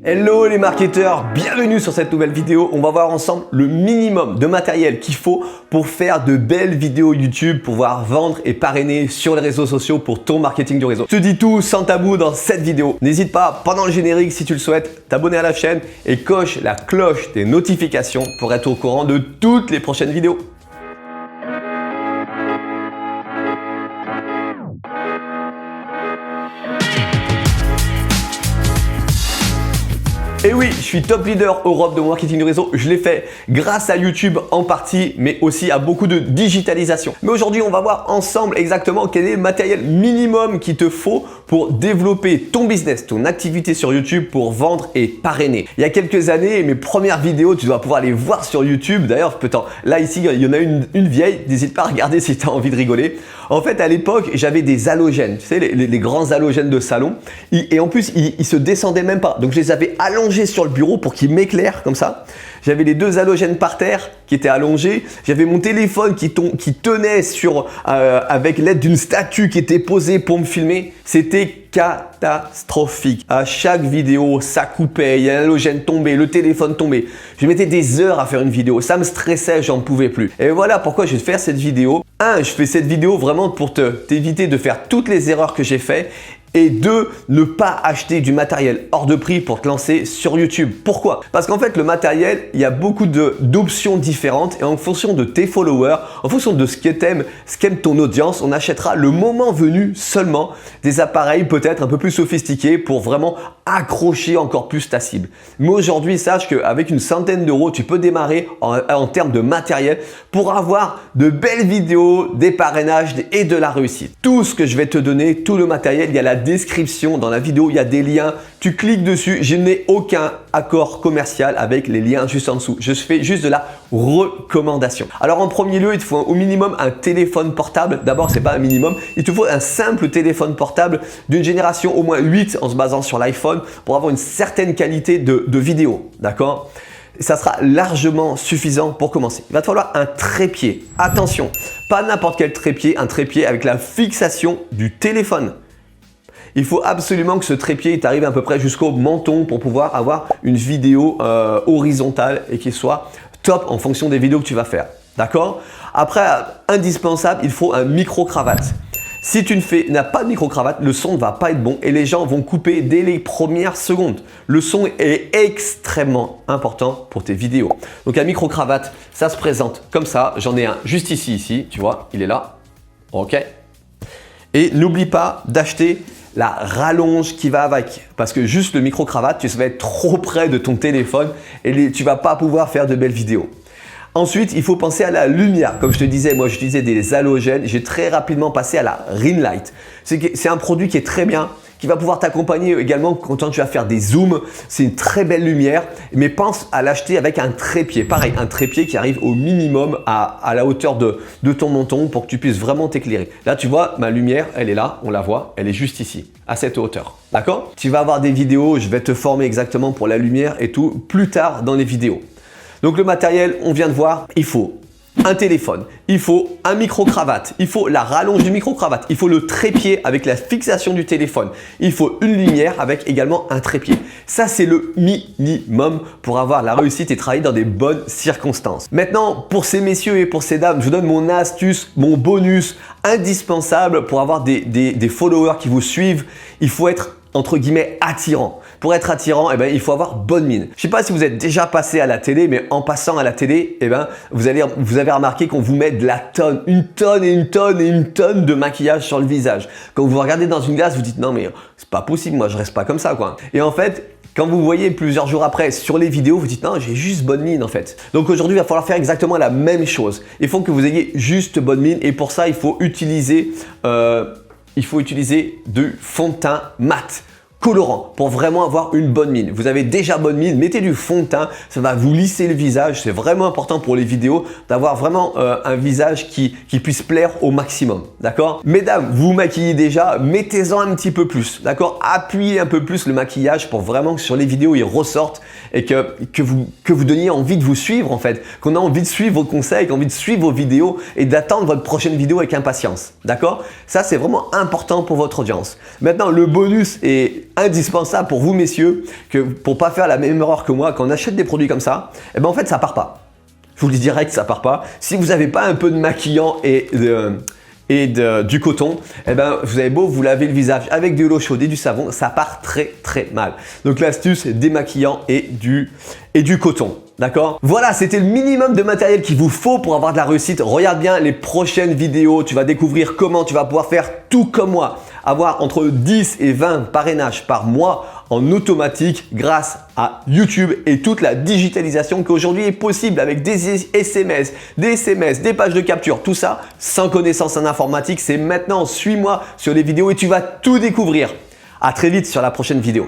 Hello les marketeurs, bienvenue sur cette nouvelle vidéo. On va voir ensemble le minimum de matériel qu'il faut pour faire de belles vidéos YouTube, pour pouvoir vendre et parrainer sur les réseaux sociaux pour ton marketing du réseau. Je te dis tout sans tabou dans cette vidéo. N'hésite pas, pendant le générique, si tu le souhaites, t'abonner à la chaîne et coche la cloche des notifications pour être au courant de toutes les prochaines vidéos. Et oui, je suis top leader Europe de mon marketing du réseau. Je l'ai fait grâce à YouTube en partie, mais aussi à beaucoup de digitalisation. Mais aujourd'hui, on va voir ensemble exactement quel est le matériel minimum qu'il te faut pour développer ton business, ton activité sur YouTube pour vendre et parrainer. Il y a quelques années, mes premières vidéos, tu dois pouvoir les voir sur YouTube. D'ailleurs, là ici, il y en a une vieille. N'hésite pas à regarder si tu as envie de rigoler. En fait, à l'époque, j'avais des halogènes, tu sais, les grands halogènes de salon. Et en plus, ils se descendaient même pas. Donc, je les avais allongés sur le bureau pour qu'ils m'éclairent comme ça. J'avais les deux halogènes par terre qui étaient allongés. J'avais mon téléphone qui tenait avec l'aide d'une statue qui était posée pour me filmer. C'était catastrophique. À chaque vidéo, ça coupait, il y a un halogène tombé, le téléphone tombait. Je mettais des heures à faire une vidéo. Ça me stressait, j'en pouvais plus. Et voilà pourquoi je vais te faire cette vidéo. Je fais cette vidéo vraiment pour t'éviter de faire toutes les erreurs que j'ai faites. Et 2, ne pas acheter du matériel hors de prix pour te lancer sur YouTube. Pourquoi? Parce qu'en fait, le matériel, il y a beaucoup d'options différentes et en fonction de tes followers, en fonction de ce qu'aime ton audience, on achètera le moment venu seulement des appareils peut-être un peu plus sophistiqués pour vraiment accrocher encore plus ta cible. Mais aujourd'hui, sache qu'avec une centaine d'euros, tu peux démarrer en termes de matériel pour avoir de belles vidéos, des parrainages et de la réussite. Tout ce que je vais te donner, tout le matériel, il y a la description dans la vidéo, il y a des liens, tu cliques dessus, je n'ai aucun accord commercial avec les liens juste en dessous, je fais juste de la recommandation. Alors en premier lieu, il te faut au minimum un téléphone portable. D'abord, c'est pas un minimum, il te faut un simple téléphone portable d'une génération au moins 8 en se basant sur l'iPhone pour avoir une certaine qualité de vidéo, d'accord? Ça sera largement suffisant pour commencer. Il va te falloir un trépied. Attention, pas n'importe quel trépied, un trépied avec la fixation du téléphone. Il faut absolument que ce trépied t'arrive à peu près jusqu'au menton pour pouvoir avoir une vidéo horizontale et qui soit top en fonction des vidéos que tu vas faire. D'accord? Après, indispensable, il faut un micro-cravate. Si tu n'as pas de micro-cravate, le son ne va pas être bon et les gens vont couper dès les premières secondes. Le son est extrêmement important pour tes vidéos. Donc un micro-cravate, ça se présente comme ça. J'en ai un juste ici, tu vois, il est là. OK. Et n'oublie pas d'acheter la rallonge qui va avec. Parce que juste le micro-cravate, tu vas être trop près de ton téléphone et tu ne vas pas pouvoir faire de belles vidéos. Ensuite, il faut penser à la lumière. Comme je te disais, moi j'utilisais des halogènes. J'ai très rapidement passé à la ring light. C'est un produit qui est très bien, qui va pouvoir t'accompagner également quand tu vas faire des zooms. C'est une très belle lumière, mais pense à l'acheter avec un trépied. Pareil, un trépied qui arrive au minimum à la hauteur de ton menton pour que tu puisses vraiment t'éclairer. Là, tu vois, ma lumière, elle est là, on la voit, elle est juste ici, à cette hauteur. D'accord? Tu vas avoir des vidéos, je vais te former exactement pour la lumière et tout plus tard dans les vidéos. Donc le matériel, on vient de voir, il faut un téléphone, il faut un micro-cravate, il faut la rallonge du micro-cravate, il faut le trépied avec la fixation du téléphone, il faut une lumière avec également un trépied. Ça, c'est le minimum pour avoir la réussite et travailler dans des bonnes circonstances. Maintenant, pour ces messieurs et pour ces dames, je vous donne mon astuce, mon bonus indispensable pour avoir des followers qui vous suivent. Il faut être entre guillemets attirant. Pour être attirant, il faut avoir bonne mine. Je ne sais pas si vous êtes déjà passé à la télé, mais en passant à la télé, vous avez remarqué qu'on vous met de la tonne, une tonne et une tonne et une tonne de maquillage sur le visage. Quand vous regardez dans une glace, vous dites non mais c'est pas possible, moi je reste pas comme ça quoi. Et en fait, quand vous voyez plusieurs jours après sur les vidéos, vous dites non, j'ai juste bonne mine en fait. Donc aujourd'hui, il va falloir faire exactement la même chose. Il faut que vous ayez juste bonne mine et pour ça, il faut utiliser du fond de teint mat. Colorant pour vraiment avoir une bonne mine. Vous avez déjà bonne mine, mettez du fond de teint, ça va vous lisser le visage. C'est vraiment important pour les vidéos d'avoir vraiment un visage qui puisse plaire au maximum. D'accord? Mesdames, vous maquillez déjà, mettez-en un petit peu plus. D'accord? Appuyez un peu plus le maquillage pour vraiment que sur les vidéos il ressorte et que vous donniez envie de vous suivre en fait. Qu'on a envie de suivre vos conseils, qu'on a envie de suivre vos vidéos et d'attendre votre prochaine vidéo avec impatience. D'accord? Ça c'est vraiment important pour votre audience. Maintenant le bonus est indispensable pour vous messieurs, que pour pas faire la même erreur que moi, quand on achète des produits comme ça, eh ben en fait ça part pas. Je vous le dis direct, ça part pas. Si vous n'avez pas un peu de maquillant et du coton, eh ben, vous avez beau vous laver le visage avec de l'eau chaude et du savon, ça part très très mal. Donc l'astuce, c'est démaquillant et du coton. D'accord? Voilà, c'était le minimum de matériel qu'il vous faut pour avoir de la réussite. Regarde bien les prochaines vidéos, tu vas découvrir comment tu vas pouvoir faire tout comme moi. Avoir entre 10 et 20 parrainages par mois en automatique grâce à YouTube et toute la digitalisation qui aujourd'hui est possible avec des SMS, des pages de capture, tout ça sans connaissance en informatique. C'est maintenant, suis-moi sur les vidéos et tu vas tout découvrir. À très vite sur la prochaine vidéo.